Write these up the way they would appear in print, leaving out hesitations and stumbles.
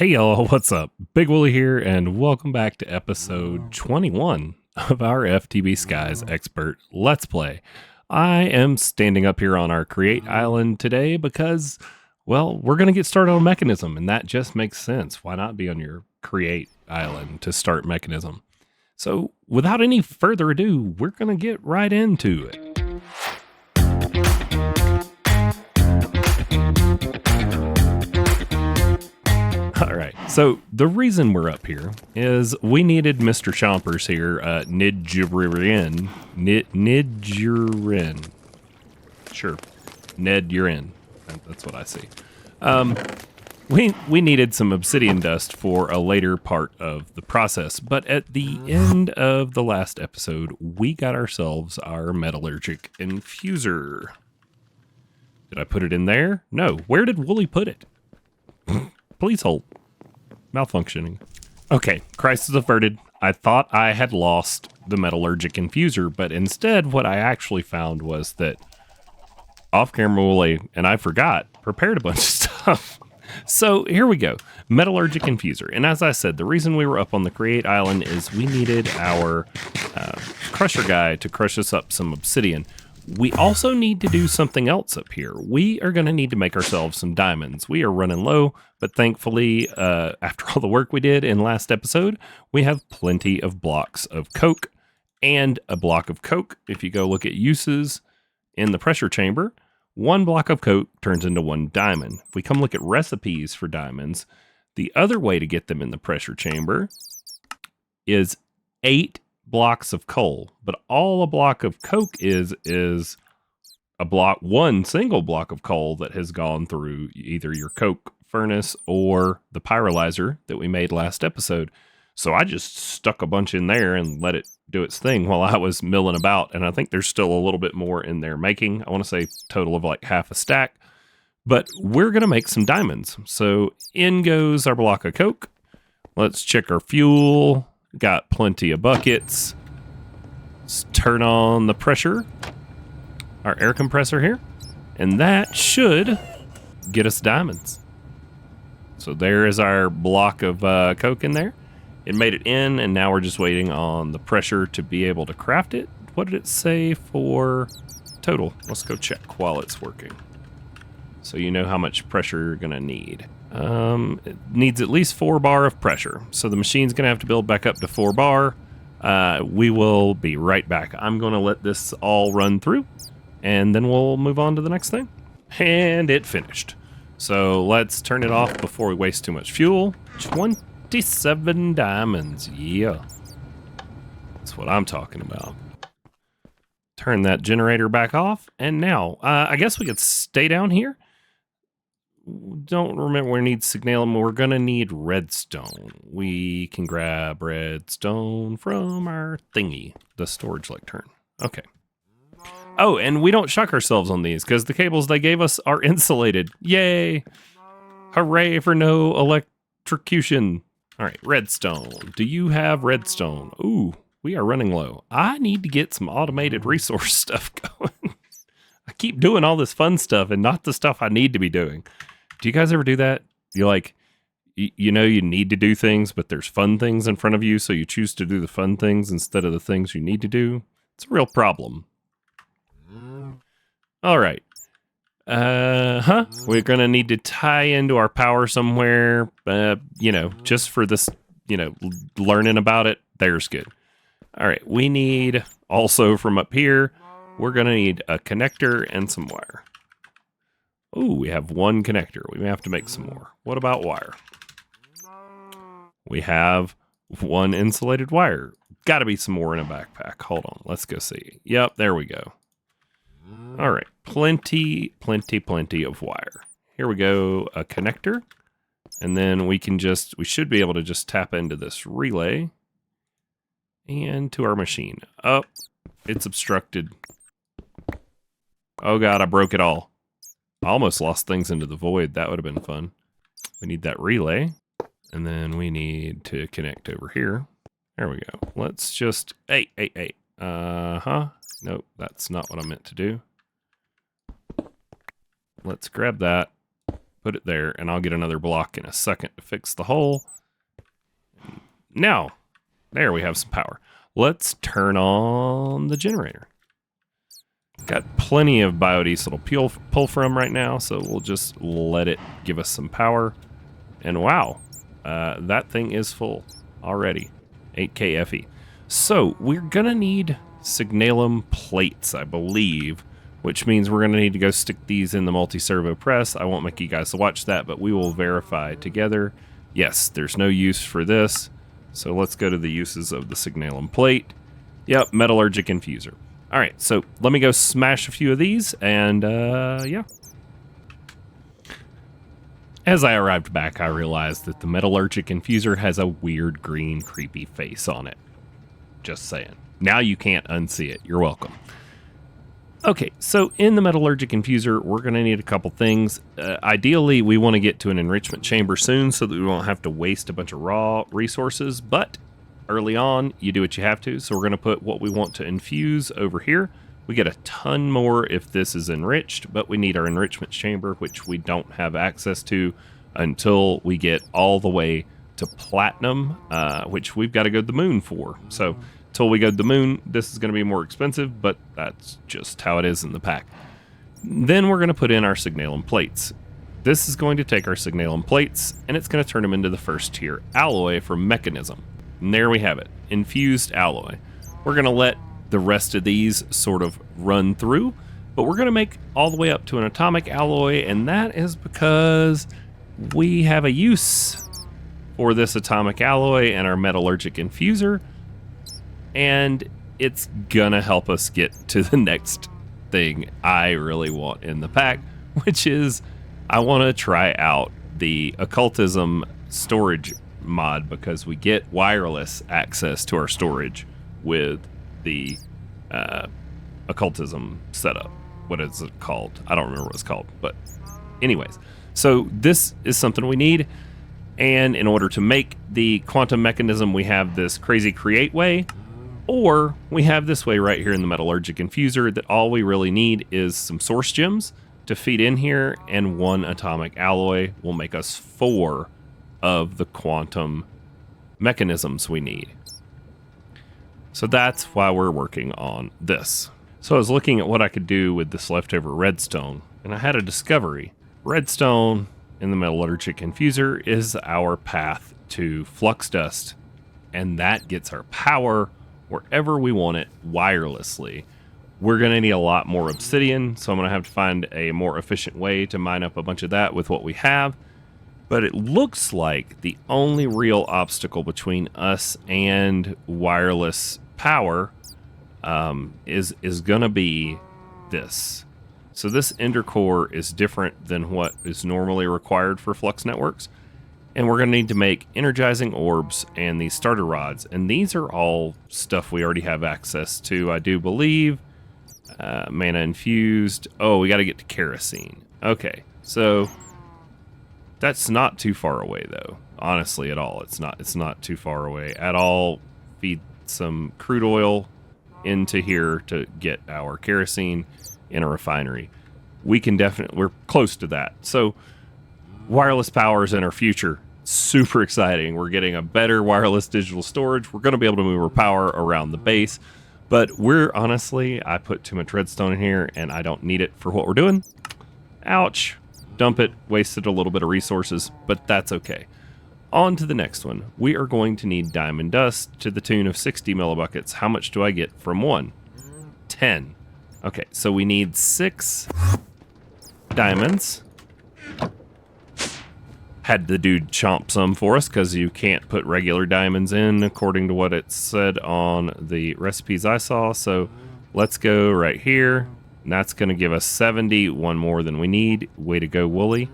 Hey y'all, what's up? Big Wooly here, and welcome back to episode 21 of our FTB Skies Expert Let's Play. I am standing up here on our Create Island today because, well, we're going to get started on Mechanism, and that just makes sense. Why not be on your Create Island to start Mechanism? So, without any further ado, we're going to get right into it. All right, so the reason we're up here is we needed Mr. Chompers here, Nidjurin. Nidjurin. Sure, Ned, you're in. That's what I see. We needed some obsidian dust for a later part of the process, but at the end of the last episode, we got ourselves our metallurgic infuser. Did I put it in there? No. Where did Wooly put it? Please hold. Malfunctioning. Okay, crisis averted. I thought I had lost the metallurgic infuser, but instead what I actually found was that off-camera Wooly, and I forgot, prepared a bunch of stuff. So here we go. Metallurgic infuser. And as I said, the reason we were up on the Create Island is we needed our crusher guy to crush us up some obsidian. We also need to do something else up here. We are going to need to make ourselves some diamonds. We are running low, but thankfully, after all the work we did in last episode, we have plenty of blocks of coke. And a block of coke, if you go look at uses in the pressure chamber, one block of coke turns into one diamond. If we come look at recipes for diamonds, the other way to get them in the pressure chamber is 8 blocks of coal, but all a block of coke is one single block of coal that has gone through either your coke furnace or the pyrolyzer that we made last episode. So I just stuck a bunch in there and let it do its thing while I was milling about, and I think there's still a little bit more in there making. I want to say total of like half a stack, but we're gonna make some diamonds. So in goes our block of coke. Let's check our fuel. Got plenty of buckets. Let's turn on the pressure, our air compressor here, and that should get us diamonds. So there is our block of coke in there. It made it in, and now we're just waiting on the pressure to be able to craft it. What did it say for total? Let's go check while it's working, so you know how much pressure you're gonna need. It needs at least 4 bar of pressure. So the machine's going to have to build back up to 4 bar. We will be right back. I'm going to let this all run through, and then we'll move on to the next thing. And it finished. So let's turn it off before we waste too much fuel. 27 diamonds. Yeah. That's what I'm talking about. Turn that generator back off. And now, I guess we could stay down here. Don't remember where we need signalum. We're gonna need redstone. We can grab redstone from our thingy, the storage lectern. Okay. Oh, and we don't shock ourselves on these because the cables they gave us are insulated. Yay! Hooray for no electrocution. All right, redstone. Do you have redstone? Ooh, we are running low. I need to get some automated resource stuff going. I keep doing all this fun stuff and not the stuff I need to be doing. Do you guys ever do that? You like, you know you need to do things, but there's fun things in front of you, so you choose to do the fun things instead of the things you need to do? It's a real problem. All right. We're going to need to tie into our power somewhere, just for this, learning about it. There's good. All right. We need also from up here, we're going to need a connector and some wire. Oh, we have one connector. We may have to make some more. What about wire? We have one insulated wire. Got to be some more in a backpack. Hold on. Let's go see. Yep, there we go. All right. Plenty of wire. Here we go. A connector. And then we should be able to just tap into this relay and to our machine. Oh, it's obstructed. Oh God, I broke it all. I almost lost things into the void. That would have been fun. We need that relay. And then we need to connect over here. There we go. Let's just... Hey. Nope, that's not what I meant to do. Let's grab that. put it there, and I'll get another block in a second to fix the hole. Now, there we have some power. Let's turn on the generator. Got plenty of biodiesel to pull from right now, so we'll just let it give us some power. And wow, that thing is full already, 8K FE. So we're gonna need signalum plates, I believe, which means we're gonna need to go stick these in the multi-servo press. I won't make you guys watch that, but we will verify together. Yes, there's no use for this. So let's go to the uses of the signalum plate. Yep, metallurgic infuser. All right, so let me go smash a few of these, and yeah. As I arrived back, I realized that the metallurgic infuser has a weird green creepy face on it. Just saying. Now you can't unsee it. You're welcome. Okay, so in the metallurgic infuser, we're going to need a couple things. Ideally, we want to get to an enrichment chamber soon so that we won't have to waste a bunch of raw resources, but early on, you do what you have to. So we're going to put what we want to infuse over here. We get a ton more if this is enriched, but we need our enrichment chamber, which we don't have access to until we get all the way to platinum, which we've got to go to the moon for. So until we go to the moon, this is going to be more expensive, but that's just how it is in the pack. Then we're going to put in our signalum plates. This is going to take our signalum plates, and it's going to turn them into the first tier alloy for mechanism. And there we have it, infused alloy. We're going to let the rest of these sort of run through, but we're going to make all the way up to an atomic alloy, and that is because we have a use for this atomic alloy and our metallurgic infuser, and it's gonna help us get to the next thing I really want in the pack, which is I want to try out the occultism storage mod, because we get wireless access to our storage with the occultism setup. What is it called? I don't remember what it's called, but anyways, so this is something we need. And in order to make the quantum mechanism, we have this crazy create way, or we have this way right here in the metallurgic infuser that all we really need is some source gems to feed in here, and one atomic alloy will make us 4 of the quantum mechanisms we need. So that's why we're working on this. So I was looking at what I could do with this leftover redstone, and I had a discovery. Redstone in the metallurgic infuser is our path to flux dust, and that gets our power wherever we want it wirelessly. We're going to need a lot more obsidian, so I'm going to have to find a more efficient way to mine up a bunch of that with what we have. But it looks like the only real obstacle between us and wireless power is going to be this. So this ender core is different than what is normally required for flux networks. And we're going to need to make energizing orbs and these starter rods. And these are all stuff we already have access to, I do believe. Mana infused. Oh, we got to get to kerosene. Okay, so that's not too far away, though. Honestly, at all. It's not too far away at all. Feed some crude oil into here to get our kerosene in a refinery. We're close to that. So wireless power is in our future. Super exciting. We're getting a better wireless digital storage. We're going to be able to move our power around the base. But I put too much redstone in here, and I don't need it for what we're doing. Ouch. Dump it. Wasted a little bit of resources, but that's okay. On to the next one. We are going to need diamond dust to the tune of 60 millibuckets. How much do I get from one? 10. Okay, so we need 6 diamonds. Had the dude chomp some for us because you can't put regular diamonds in according to what it said on the recipes I saw. So let's go right here. And that's going to give us 70, one more than we need. Way to go, Wooly.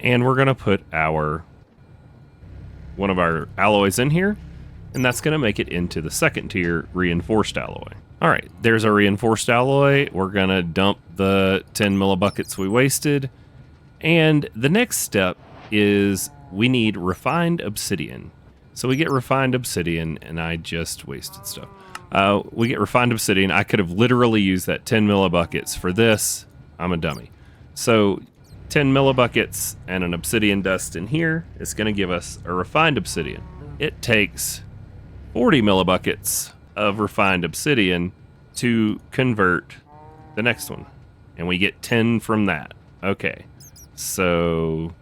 And we're going to put one of our alloys in here, and that's going to make it into the second tier reinforced alloy. All right, there's our reinforced alloy. We're going to dump the 10 millibuckets we wasted. And the next step is we need refined obsidian. So we get refined obsidian, and I just wasted stuff. We get refined obsidian. I could have literally used that 10 millibuckets for this. I'm a dummy. So 10 millibuckets and an obsidian dust in here is going to give us a refined obsidian. It takes 40 millibuckets of refined obsidian to convert the next one. And we get 10 from that. Okay, so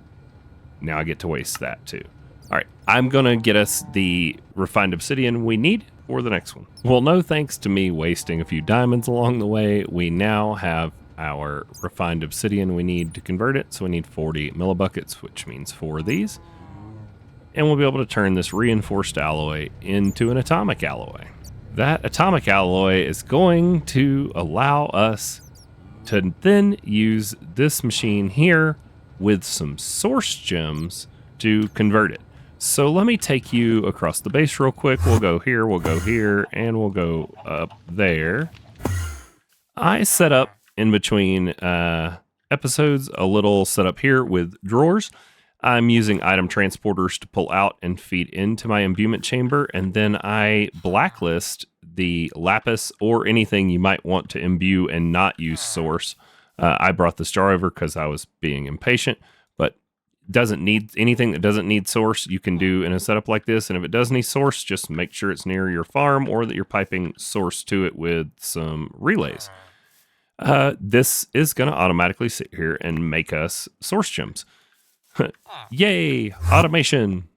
now I get to waste that too. All right, I'm going to get us the refined obsidian we need for the next one. Well, no thanks to me wasting a few diamonds along the way, we now have our refined obsidian we need to convert it. So we need 40 millibuckets, which means 4 of these. And we'll be able to turn this reinforced alloy into an atomic alloy. That atomic alloy is going to allow us to then use this machine here with some source gems to convert it. So let me take you across the base real quick. We'll go here, and we'll go up there. I set up in between episodes a little setup here with drawers. I'm using item transporters to pull out and feed into my imbuement chamber, and then I blacklist the lapis or anything you might want to imbue and not use source. I brought this jar over because I was being impatient, but doesn't need anything that doesn't need source you can do in a setup like this. And if it does need source, just make sure it's near your farm or that you're piping source to it with some relays. This is going to automatically sit here and make us source gems. Yay, automation.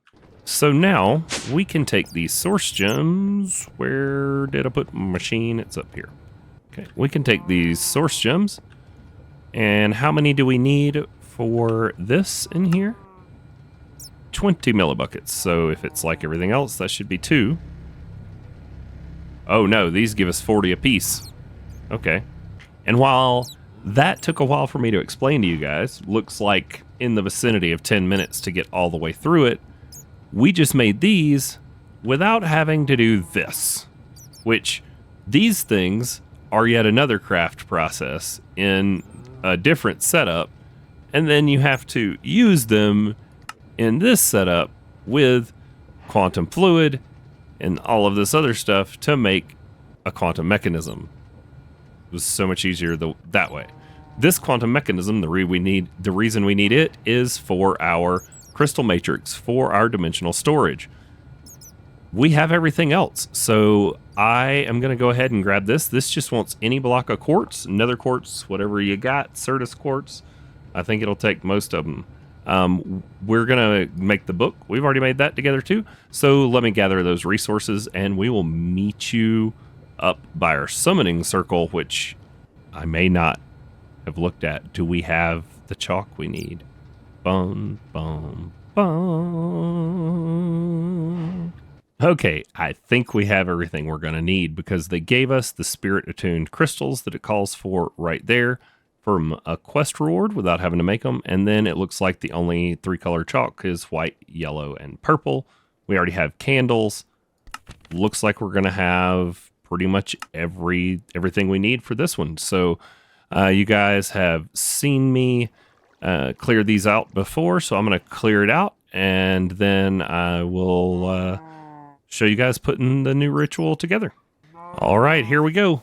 So now we can take these source gems. Where did I put my machine? It's up here. Okay, we can take these source gems. And how many do we need for this in here? 20 millibuckets. So if it's like everything else, that should be 2. Oh no, these give us 40 apiece. Okay. And while that took a while for me to explain to you guys, looks like in the vicinity of 10 minutes to get all the way through it, we just made these without having to do this, which these things are yet another craft process in a different setup, and then you have to use them in this setup with quantum fluid and all of this other stuff to make a quantum mechanism. It was so much easier that way. This quantum mechanism, the reason we need it is for our crystal matrix, for our dimensional storage. We have everything else, so I am going to go ahead and grab this. This just wants any block of quartz, nether quartz, whatever you got, Certus quartz. I think it'll take most of them. We're going to make the book. We've already made that together too. So let me gather those resources and we will meet you up by our summoning circle, which I may not have looked at. Do we have the chalk we need? Bum, bum, bum. Okay, I think we have everything we're going to need because they gave us the spirit attuned crystals that it calls for right there from a quest reward without having to make them. And then it looks like the only 3-color chalk is white, yellow, and purple. We already have candles. Looks like we're going to have pretty much everything we need for this one. So you guys have seen me clear these out before, so I'm going to clear it out, and then I will show you guys putting the new ritual together. All right, here we go.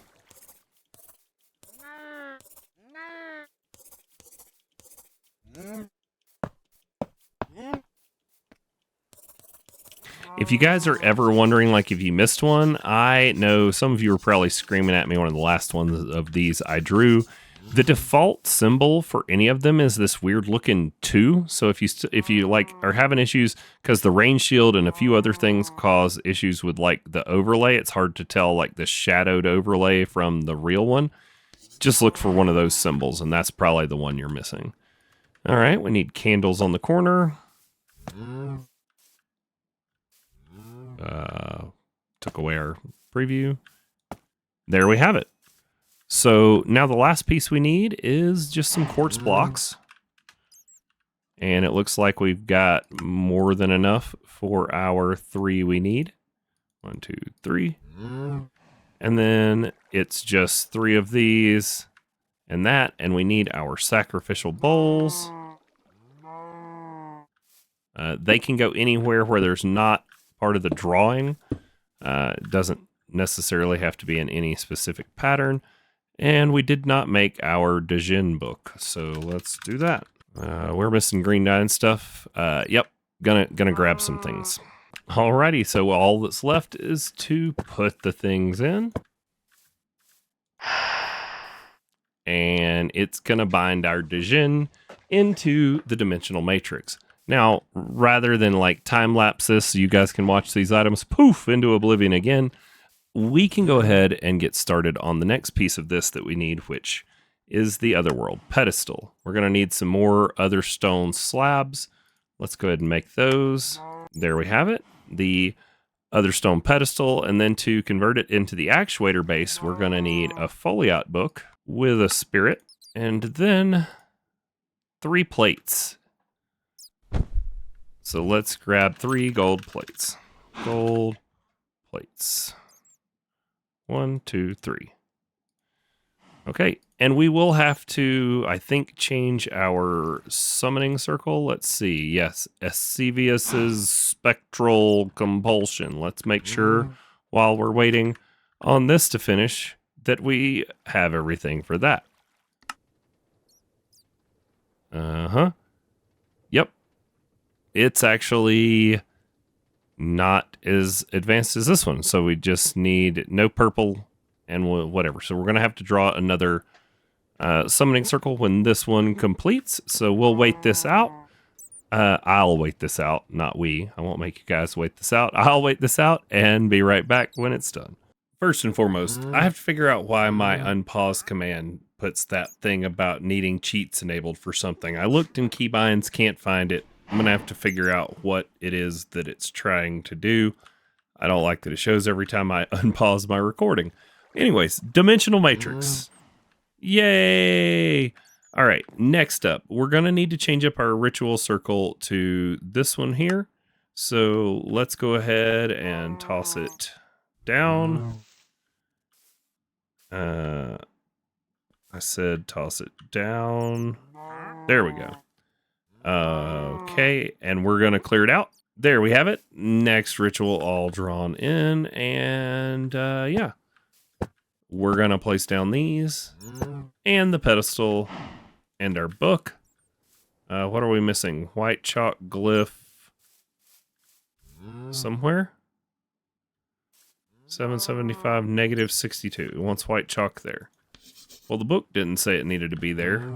If you guys are ever wondering, like, if you missed one, I know some of you were probably screaming at me one of the last ones of these I drew. The default symbol for any of them is this weird looking 2. So if you like are having issues because the rain shield and a few other things cause issues with like the overlay, it's hard to tell like the shadowed overlay from the real one. Just look for one of those symbols, and that's probably the one you're missing. All right, we need candles on the corner. Took away our preview. There we have it. So now the last piece we need is just some quartz blocks. And it looks like we've got more than enough for our 3 we need. 1, 2, 3. And then it's just 3 of these and that. And we need our sacrificial bowls. They can go anywhere where there's not part of the drawing. It doesn't necessarily have to be in any specific pattern. And we did not make our Dejin book, so let's do that. We're missing green dye and stuff. Yep, gonna grab some things. Alrighty, so all that's left is to put the things in. And it's gonna bind our Dijin into the dimensional matrix. Now, rather than like time lapse this, so you guys can watch these items poof into oblivion again, we can go ahead and get started on the next piece of this that we need, which is the Otherworld pedestal. We're going to need some more other stone slabs. Let's go ahead and make those. There we have it, the other stone pedestal. And then to convert it into the actuator base, we're going to need a foliot book with a spirit, and then 3 plates. So let's grab 3 gold plates. Gold plates. 1, 2, 3. Okay, and we will have to, I think, change our summoning circle. Let's see. Yes, Escevius's spectral compulsion. Let's make sure while we're waiting on this to finish that we have everything for that. Yep. It's actually not as advanced as this one, so we just need no purple and whatever. So we're going to have to draw another summoning circle when this one completes, so we'll wait this out. I'll wait this out, not we. I won't make you guys wait this out. I'll wait this out and be right back when it's done. First and foremost, I have to figure out why my unpause command puts that thing about needing cheats enabled for something. I looked in keybinds, can't find it. I'm going to have to figure out what it is that it's trying to do. I don't like that it shows every time I unpause my recording. Anyways, dimensional matrix. Yay! All right, next up, we're going to need to change up our ritual circle to this one here. So let's go ahead and toss it down. I said toss it down. There we go. Okay, and we're going to clear it out. There we have it. Next ritual all drawn in, and yeah. We're going to place down these, and the pedestal, and our book. What are we missing? White chalk glyph somewhere? 775, negative 62. It wants white chalk there. Well, the book didn't say it needed to be there.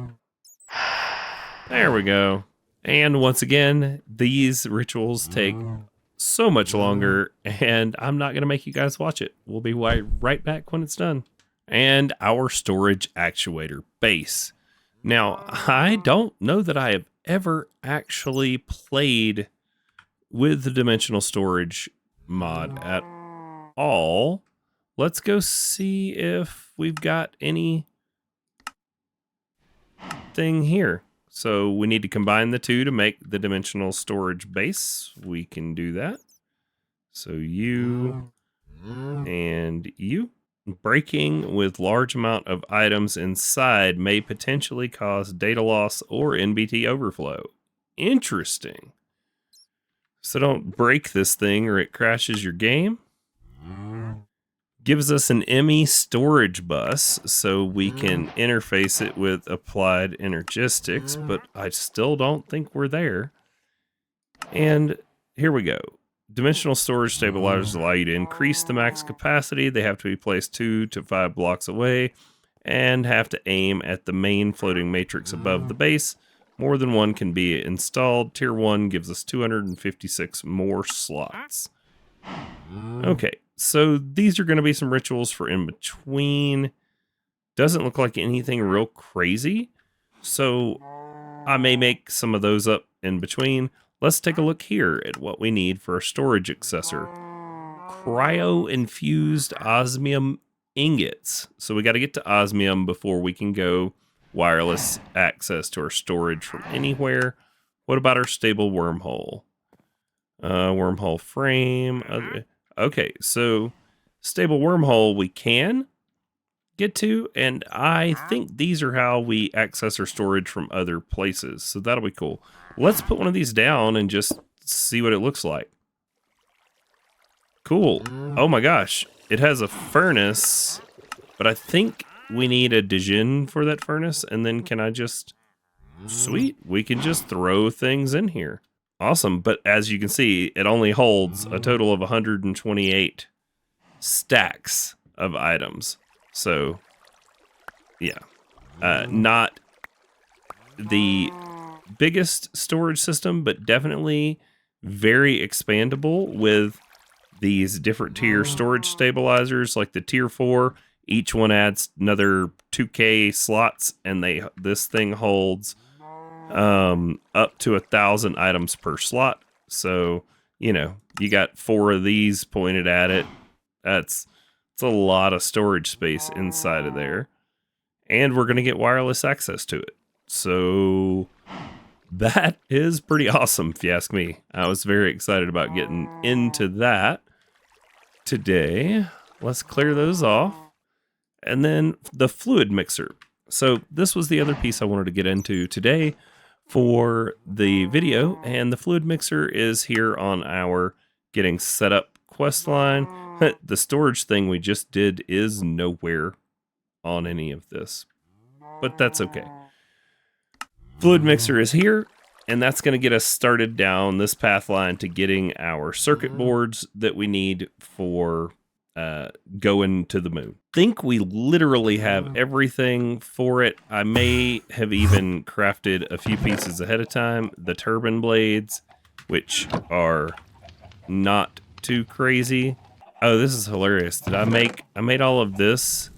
There we go. And once again, these rituals take so much longer, and I'm not going to make you guys watch it. We'll be right back when it's done. And our storage actuator base. Now, I don't know that I have ever actually played with the dimensional storage mod at all. Let's go see if we've got any thing here. So we need to combine the two to make the dimensional storage base. We can do that. So you and you. Breaking with large amount of items inside may potentially cause data loss or NBT overflow. Interesting. So don't break this thing or it crashes your game. Gives us an ME storage bus so we can interface it with applied energistics, but I still don't think we're there. And here we go. Dimensional storage stabilizers allow you to increase the max capacity. They have to be placed 2 to 5 blocks away and have to aim at the main floating matrix above the base. More than one can be installed. Tier 1 gives us 256 more slots. Okay, so these are going to be some rituals for in between. Doesn't look like anything real crazy, so I may make some of those up in between. Let's take a look here at what we need for a storage accessor. Cryo-infused osmium ingots. So we got to get to osmium before we can go wireless access to our storage from anywhere. What about our stable wormhole? Wormhole frame. Okay, so stable wormhole we can get to, and I think these are how we access our storage from other places, so that'll be cool. Let's put one of these down and just see what it looks like. Cool. Oh my gosh, it has a furnace, but I think we need a Dijin for that furnace, and then can I just Sweet, we can just throw things in here. Awesome, but as you can see, it only holds a total of 128 stacks of items. So, yeah, not the biggest storage system, but definitely very expandable with these different tier storage stabilizers, like the tier 4. Each one adds another 2K slots, and this thing holds up to 1,000 items per slot. So, you know, you got 4 of these pointed at it. It's a lot of storage space inside of there. And we're going to get wireless access to it. So that is pretty awesome, if you ask me. I was very excited about getting into that today. Let's clear those off. And then the fluid mixer. So this was the other piece I wanted to get into today for the video, and the fluid mixer is here on our getting set up quest line. The storage thing we just did is nowhere on any of this, but that's okay. Fluid mixer is here, and that's going to get us started down this path line to getting our circuit boards that we need for going to the moon. Think we literally have everything for it. I may have even crafted a few pieces ahead of time. The turbine blades, which are not too crazy. Oh, this is hilarious. I made all of this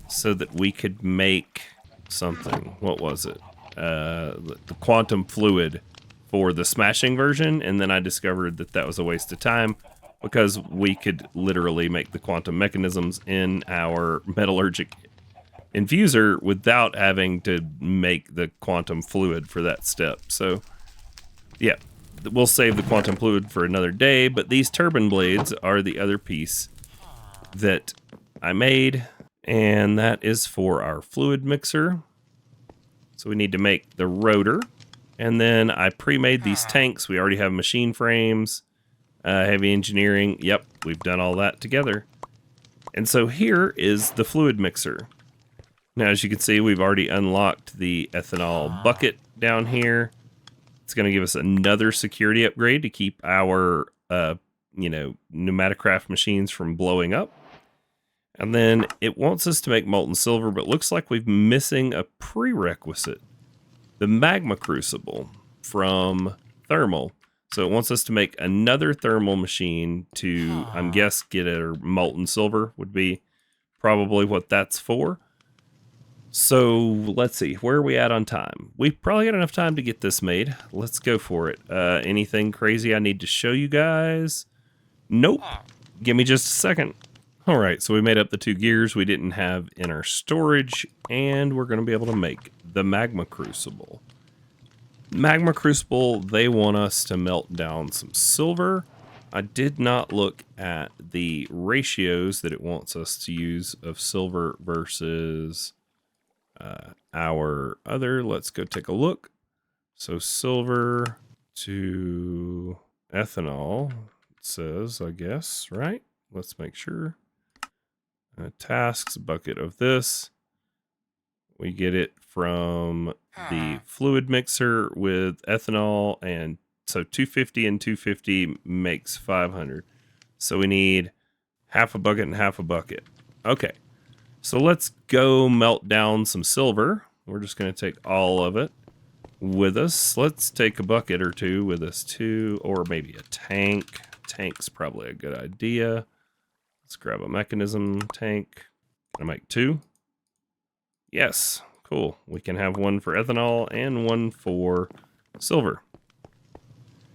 so that we could make something. What was it? The quantum fluid for the smashing version, and then I discovered that was a waste of time, because we could literally make the quantum mechanisms in our metallurgic infuser without having to make the quantum fluid for that step. So, yeah, we'll save the quantum fluid for another day, but these turbine blades are the other piece that I made, and that is for our fluid mixer. So we need to make the rotor, and then I pre-made these tanks. We already have machine frames. Heavy engineering, yep, we've done all that together. And so here is the fluid mixer. Now, as you can see, we've already unlocked the ethanol bucket down here. It's going to give us another security upgrade to keep our, pneumaticraft machines from blowing up. And then it wants us to make molten silver, but looks like we're missing a prerequisite. The magma crucible from thermal. So it wants us to make another thermal machine to, I'm guess, get a molten silver would be probably what that's for. So let's see, where are we at on time? We've probably got enough time to get this made. Let's go for it. Anything crazy I need to show you guys? Nope. Give me just a second. All right, so we made up the 2 gears we didn't have in our storage, and we're going to be able to make the magma crucible. Magma crucible, they want us to melt down some silver. I did not look at the ratios that it wants us to use of silver versus our other. Let's go take a look. So silver to ethanol, it says, I guess, right? Let's make sure. Tasks, bucket of this. We get it from the fluid mixer with ethanol, and so 250 and 250 makes 500. So we need half a bucket and half a bucket. Okay, so let's go melt down some silver. We're just going to take all of it with us. Let's take a bucket or 2 with us too, or maybe a tank. Tank's probably a good idea. Let's grab a mechanism tank. Can I make 2? Yes, cool. We can have one for ethanol and one for silver.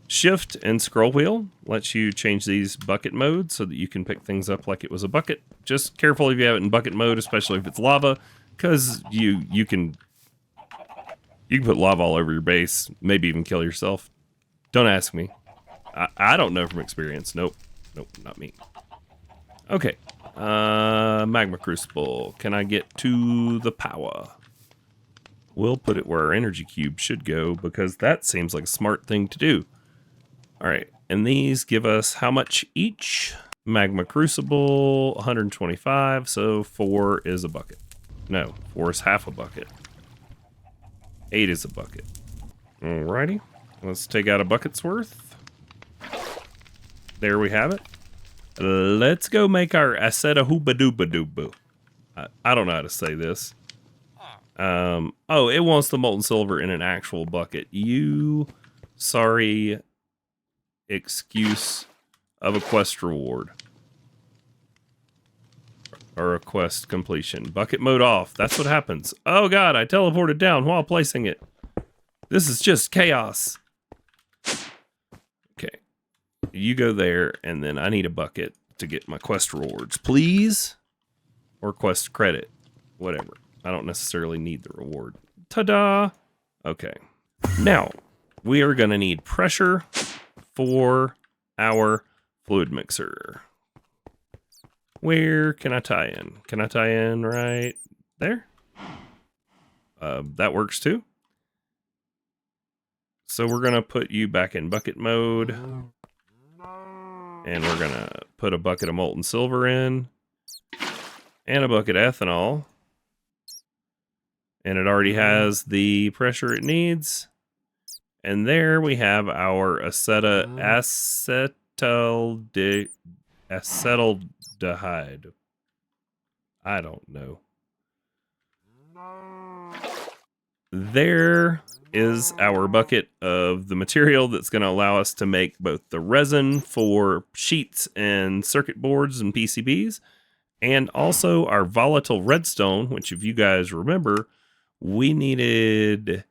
Shift and scroll wheel lets you change these bucket modes so that you can pick things up like it was a bucket. Just careful if you have it in bucket mode, especially if it's lava, because you can put lava all over your base, maybe even kill yourself. Don't ask me. I don't know from experience. Nope, not me. Okay, magma crucible. Can I get to the power? We'll put it where our energy cube should go, because that seems like a smart thing to do. All right, and these give us how much each? Magma crucible, 125, so 4 is a bucket. No, 4 is half a bucket. 8 is a bucket. Alrighty. Let's take out a bucket's worth. There we have it. Let's go make our Aseta Hooba-Dooba-Dooba. I don't know how to say this. Oh, it wants the molten silver in an actual bucket. You sorry excuse of a quest reward. Or a quest completion. Bucket mode off. That's what happens. Oh god, I teleported down while placing it. This is just chaos. Okay. You go there, and then I need a bucket to get my quest rewards, please. Or quest credit. Whatever. I don't necessarily need the reward. Ta-da! Okay. Now, we are going to need pressure for our fluid mixer. Where can I tie in? Can I tie in right there? That works too. So we're going to put you back in bucket mode. And we're going to put a bucket of molten silver in. And a bucket of ethanol. And it already has the pressure it needs. And there we have our acetaldehyde. I don't know. There is our bucket of the material that's going to allow us to make both the resin for sheets and circuit boards and PCBs, and also our volatile redstone, which if you guys remember, we needed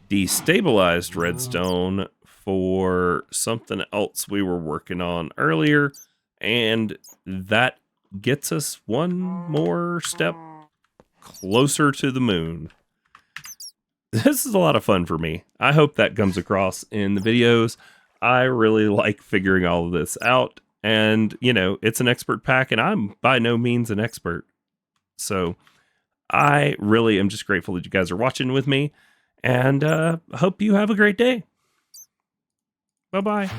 destabilized redstone for something else we were working on earlier, and that gets us one more step closer to the moon. This is a lot of fun for me. I hope that comes across in the videos. I really like figuring all of this out, and you know, it's an expert pack, and I'm by no means an expert. So I really am just grateful that you guys are watching with me, and hope you have a great day. Bye-bye.